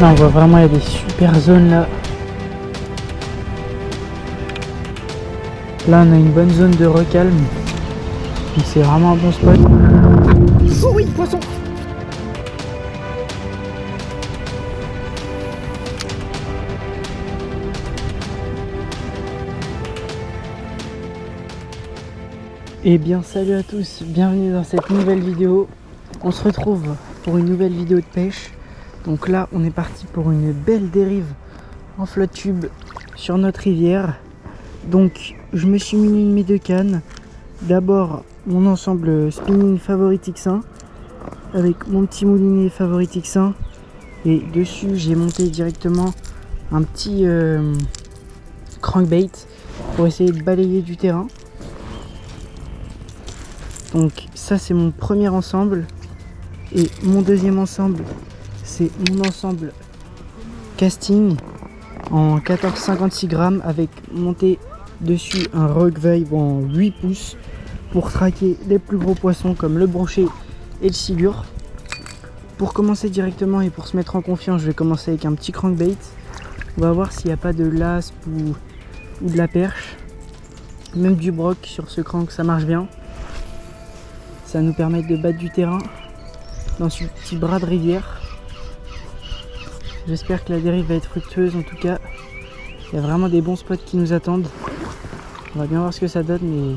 Là on voit vraiment il y a des super zones là. Là on a une bonne zone de recalme. Donc c'est vraiment un bon spot. Oh oui, poisson! Et bien salut à tous, bienvenue dans cette nouvelle vidéo. On se retrouve pour une nouvelle vidéo de pêche. Donc là on est parti pour une belle dérive en flotte tube sur notre rivière. Donc je me suis muni de mes deux cannes. D'abord mon ensemble spinning Favorite X1 avec mon petit moulinet Favorite X1. Et dessus j'ai monté directement un petit crankbait pour essayer de balayer du terrain. Donc ça c'est mon premier ensemble. Et mon deuxième ensemble, c'est mon ensemble casting en 14,56 grammes avec monté dessus un Rockville en 8 pouces pour traquer les plus gros poissons comme le brochet et le silure. Pour commencer directement et pour se mettre en confiance, je vais commencer avec un petit crankbait. On va voir s'il n'y a pas de laspe ou de la perche. Même du broc sur ce crank, ça marche bien. Ça va nous permettre de battre du terrain dans ce petit bras de rivière. J'espère que la dérive va être fructueuse. En tout cas, il y a vraiment des bons spots qui nous attendent. On va bien voir ce que ça donne, mais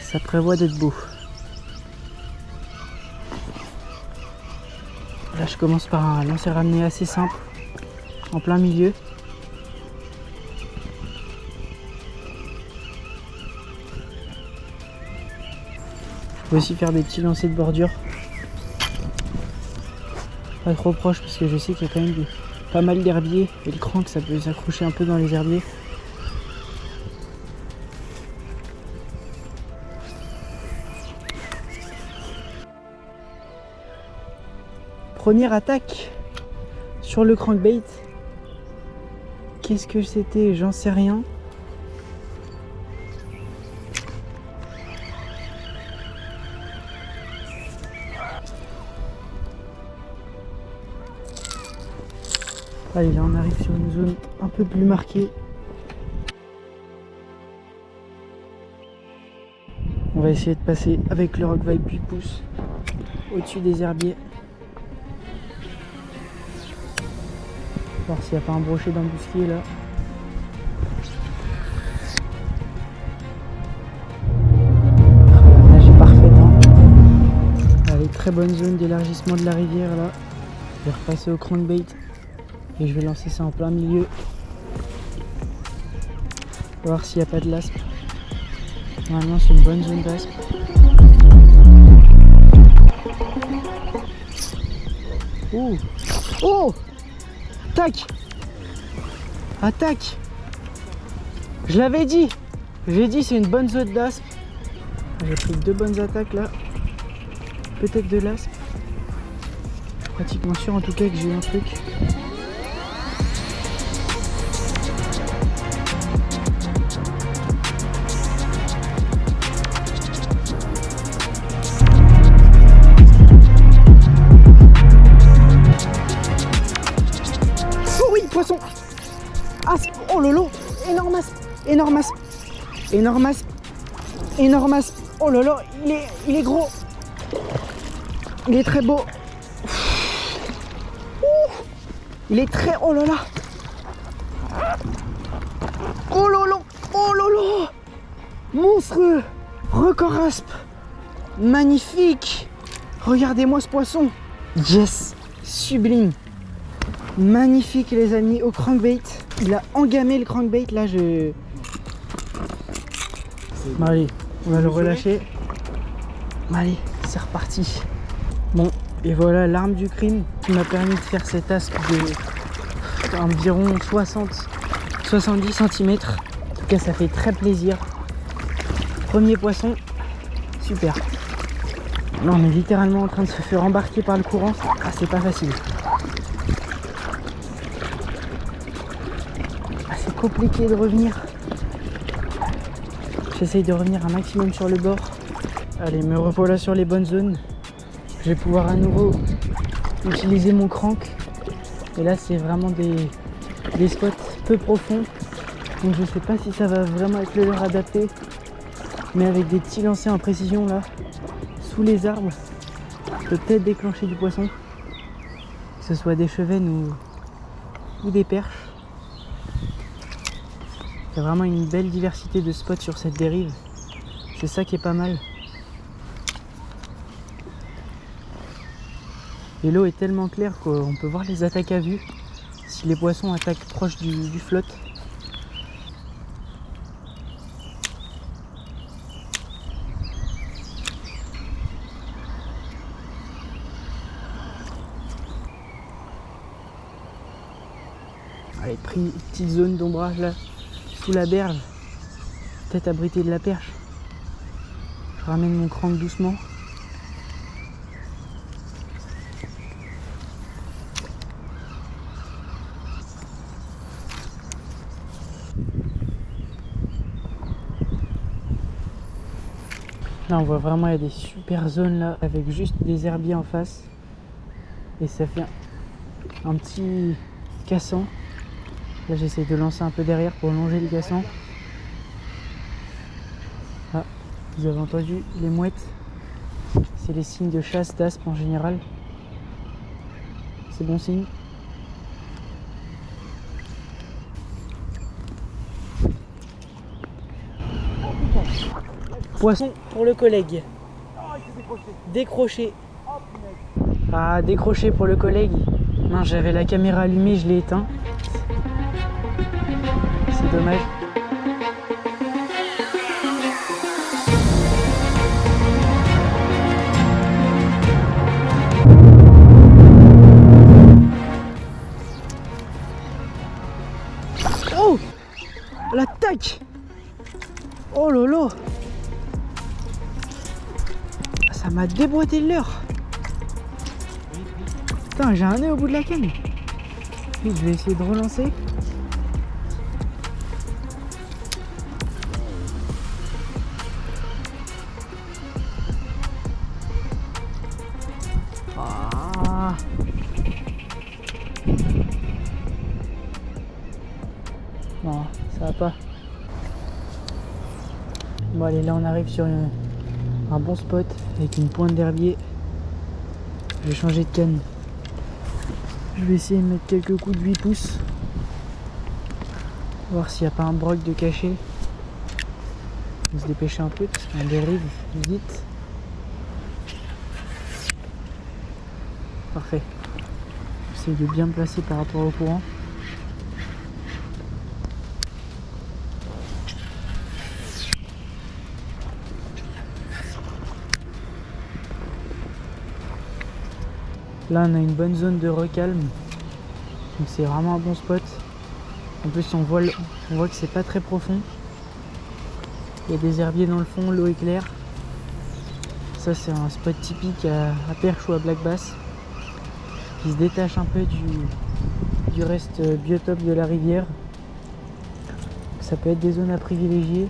ça prévoit d'être beau. Là, je commence par un lancer ramené assez simple, en plein milieu. Je vais aussi faire des petits lancers de bordure. Pas trop proche parce que je sais qu'il y a quand même pas mal d'herbiers et le crank ça peut s'accrocher un peu dans les herbiers. Première attaque sur le crankbait. Qu'est-ce que c'était? J'en sais rien. Allez, là on arrive sur une zone un peu plus marquée. On va essayer de passer avec le Rockville 8 pouces au-dessus des herbiers. Voir s'il n'y a pas un brochet d'embusqué là. La nage est parfaite, hein. Allez, très bonne zone d'élargissement de la rivière là. Je vais repasser au crankbait. Et je vais lancer ça en plein milieu. Voir s'il n'y a pas de laspe. Normalement c'est une bonne zone d'aspe. Oh, oh, tac. Attaque. Je l'avais dit. J'ai dit c'est une bonne zone d'aspe. J'ai pris deux bonnes attaques là. Peut-être de l'aspe. Pratiquement sûr en tout cas que j'ai eu un truc. Poisson, aspe, oh lolo, énorme aspe, énorme aspe, énorme aspe, énorme aspe, oh lolo, il est gros, il est très beau, il est très, oh là là, oh lolo, monstrueux, record aspe, magnifique, regardez-moi ce poisson, yes, sublime. Magnifique les amis, au crankbait. Il a engamé le crankbait. Là je... Bon, allez, on va le relâcher. Allez, c'est reparti. Bon, et voilà l'arme du crime qui m'a permis de faire cette aspe de environ 70 cm. En tout cas ça fait très plaisir. Premier poisson, super. Là on est littéralement en train de se faire embarquer par le courant. Ah, c'est pas facile. Compliqué de revenir. J'essaye de revenir un maximum sur le bord. Allez, me revoilà sur les bonnes zones. Je vais pouvoir à nouveau utiliser mon crank Et là c'est vraiment des spots peu profonds. Donc je sais pas si ça va vraiment être le leur adapté. Mais avec des petits lancers en précision là, sous les arbres, peut peut-être déclencher du poisson. Que ce soit des chevennes ou des perches. Il y a vraiment une belle diversité de spots sur cette dérive. C'est ça qui est pas mal. Et l'eau est tellement claire qu'on peut voir les attaques à vue si les poissons attaquent proche du flotte. Allez, pris petite zone d'ombrage là, sous la berge, peut-être abrité de la perche. Je ramène mon crank doucement. Là on voit vraiment il y a des super zones là avec juste des herbiers en face et ça fait un petit cassant. Là j'essaie de lancer un peu derrière pour longer le cassant. Ah, vous avez entendu les mouettes, c'est les signes de chasse d'aspe en général. C'est bon signe. Poisson pour le collègue. Décroché. Ah, décroché pour le collègue. Non, j'avais la caméra allumée, je l'ai éteint. C'est dommage. Oh! L'attaque! Oh lolo! Ça m'a déboîté le leurre. Putain, j'ai un nez au bout de la canne. Je vais essayer de relancer. Ah. Non, ça va pas. Bon allez, là on arrive sur un bon spot avec une pointe d'herbier. Je vais changer de canne. Je vais essayer de mettre quelques coups de 8 pouces. Voir s'il n'y a pas un broc de cachet. On va se dépêcher un peu parce qu'on dérive vite. Parfait. J'essaie de bien me placer par rapport au courant. Là on a une bonne zone de recalme, donc c'est vraiment un bon spot. En plus on voit que c'est pas très profond. Il y a des herbiers dans le fond, l'eau est claire. Ça c'est un spot typique à perche ou à black bass, qui se détache un peu du reste biotope de la rivière. Ça peut être des zones à privilégier.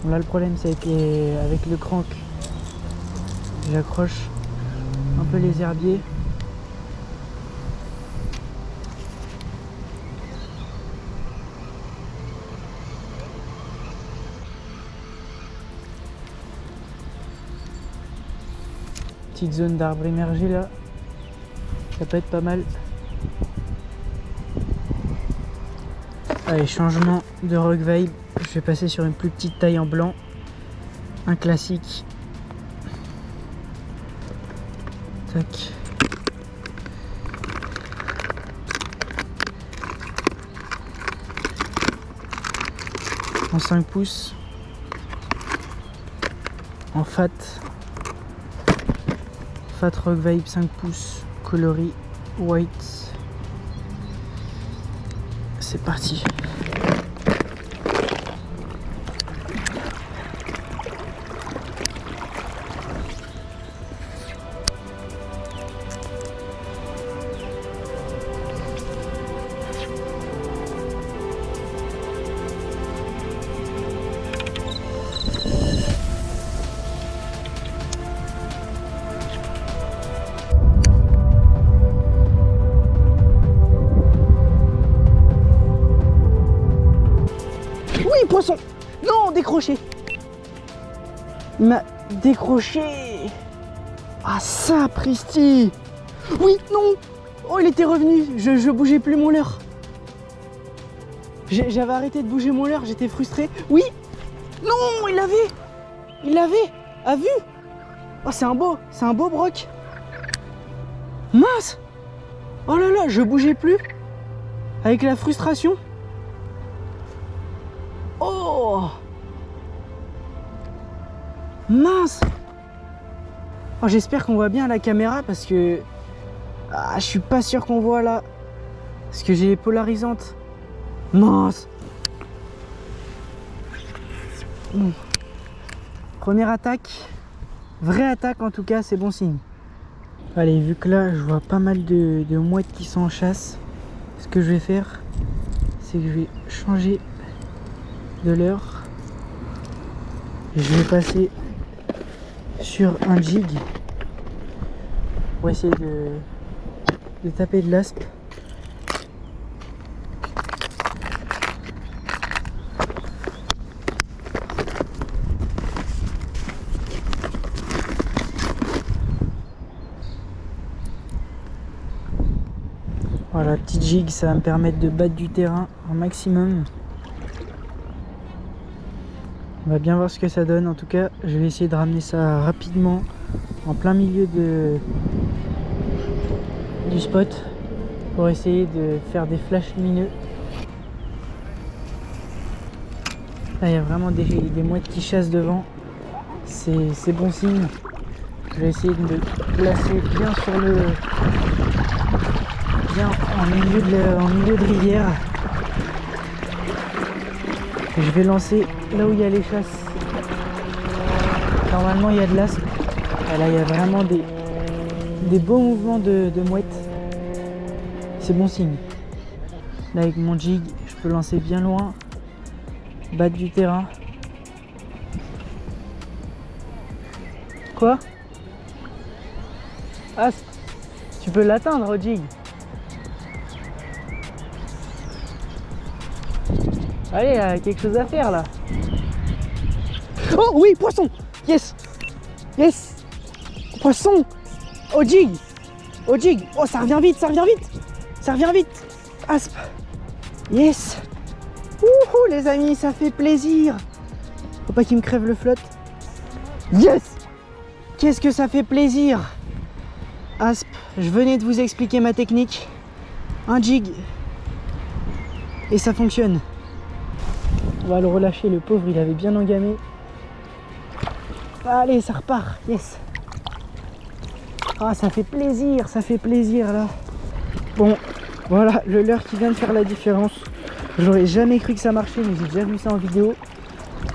Bon, là le problème c'est avec le crank, j'accroche un peu les herbiers. Petite zone d'arbres émergés là, ça peut être pas mal. Allez, changement de rock vibe, je vais passer sur une plus petite taille en blanc, un classique. Tac. En 5 pouces, en fat rock vibe 5 pouces, coloris white. C'est parti. Poisson! Non, décroché! Il m'a décroché! Ah, ça, Pristi! Oui, non! Oh, il était revenu! Je bougeais plus mon leurre. J'avais arrêté de bouger mon leurre, j'étais frustré. Oui! Non, il l'avait! Il l'avait! A vu? Oh, c'est un beau broc! Mince! Oh là là, je bougeais plus! Avec la frustration. Oh! Mince! Oh, j'espère qu'on voit bien à la caméra parce que je suis pas sûr qu'on voit là. Parce que j'ai les polarisantes. Mince! Première attaque. Vraie attaque en tout cas, c'est bon signe. Allez, vu que là je vois pas mal de mouettes qui sont en chasse, ce que je vais faire, c'est que je vais changer de leurre. Je vais passer sur un jig pour essayer de taper de l'aspe. Voilà, petit jig, ça va me permettre de battre du terrain au maximum. On va bien voir ce que ça donne. En tout cas, je vais essayer de ramener ça rapidement en plein milieu du spot pour essayer de faire des flashs lumineux. Là, il y a vraiment des mouettes qui chassent devant. C'est bon signe. Je vais essayer de me placer bien sur le... bien en milieu de rivière. Et je vais lancer là où il y a les chasses. Normalement il y a de l'aspe. Et là il y a vraiment des beaux mouvements de mouettes. C'est bon signe. Là avec mon jig, je peux lancer bien loin, battre du terrain. Quoi? Ah, tu peux l'atteindre au jig. Allez, il y a quelque chose à faire là. Oh oui, poisson. Yes. Yes. Poisson. Au jig. Au jig. Oh, ça revient vite, ça revient vite. Ça revient vite. Aspe. Yes. Ouhou les amis, ça fait plaisir. Faut pas qu'il me crève le flotte. Yes. Qu'est-ce que ça fait plaisir. Aspe, je venais de vous expliquer ma technique. Un jig. Et ça fonctionne. On va le relâcher, le pauvre, il avait bien engamé. Allez, ça repart, yes. Ah, ça fait plaisir là. Bon, voilà, le leurre qui vient de faire la différence. J'aurais jamais cru que ça marchait, mais j'ai déjà vu ça en vidéo.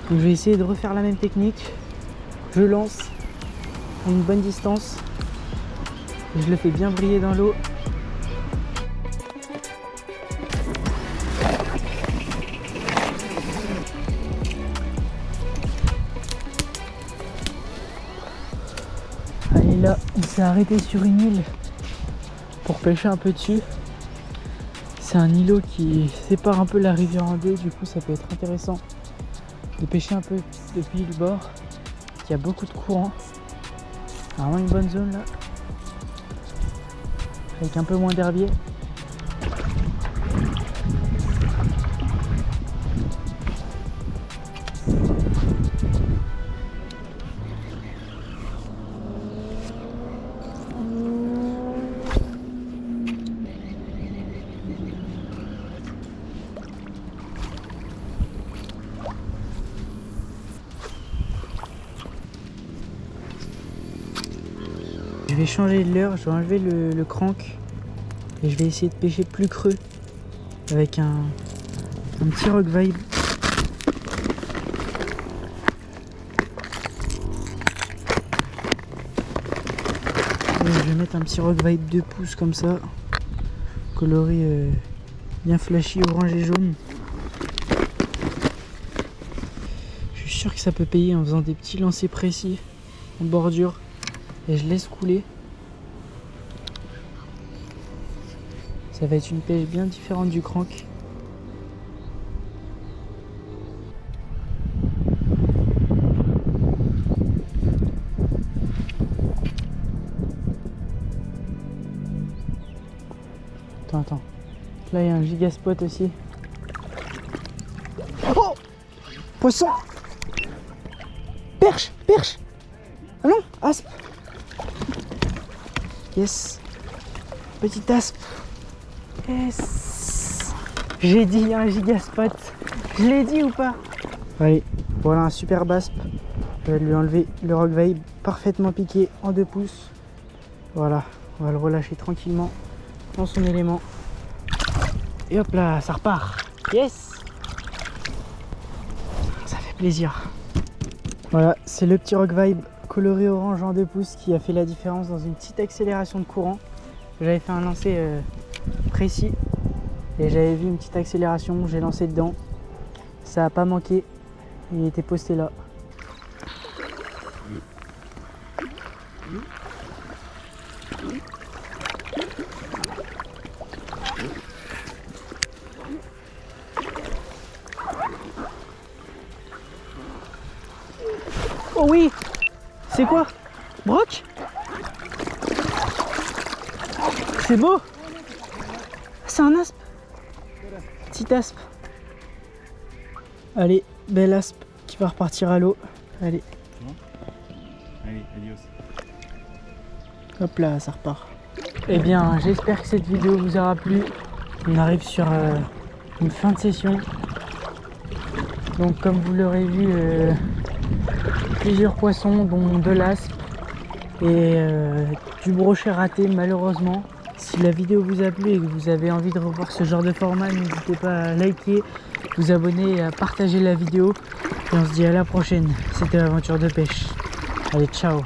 Donc je vais essayer de refaire la même technique. Je lance à une bonne distance. Et je le fais bien briller dans l'eau. Là, il s'est arrêté sur une île pour pêcher un peu dessus. C'est un îlot qui sépare un peu la rivière en deux, du coup ça peut être intéressant de pêcher un peu depuis le bord. Il y a beaucoup de courant, vraiment une bonne zone là, avec un peu moins d'herbier. Je vais changer de leurre, je vais enlever le crank et je vais essayer de pêcher plus creux avec un petit rock vibe. Et je vais mettre un petit rock vibe 2 pouces comme ça, coloré bien flashy orange et jaune. Je suis sûr que ça peut payer en faisant des petits lancers précis en bordure. Et je laisse couler. Ça va être une pêche bien différente du crank. Là, il y a un giga spot aussi. Oh! Poisson! Perche! Perche! Ah non! Aspe! Yes! Petite aspe! Yes! J'ai dit, il y a un giga spot! Je l'ai dit ou pas? Allez, voilà un superbe aspe. Je vais lui enlever le rock vibe parfaitement piqué en 2 pouces. Voilà, on va le relâcher tranquillement dans son élément. Et hop là, ça repart. Yes! Ça fait plaisir. Voilà, c'est le petit rock vibe coloré orange en 2 pouces qui a fait la différence dans une petite accélération de courant. J'avais fait un lancer précis et j'avais vu une petite accélération, j'ai lancé dedans. Ça n'a pas manqué, il était posté là. Oh oui! C'est quoi? Broc? C'est beau! C'est un aspe! Petit aspe! Allez, belle aspe qui va repartir à l'eau. Allez. Allez, adios. Hop là, ça repart. Eh bien, j'espère que cette vidéo vous aura plu. On arrive sur une fin de session. Donc comme vous l'aurez vu, plusieurs poissons dont de l'aspe et du brochet raté malheureusement. Si la vidéo vous a plu et que vous avez envie de revoir ce genre de format, n'hésitez pas à liker, vous abonner et à partager la vidéo. Et on se dit à la prochaine. C'était l'aventure de pêche. Allez, ciao!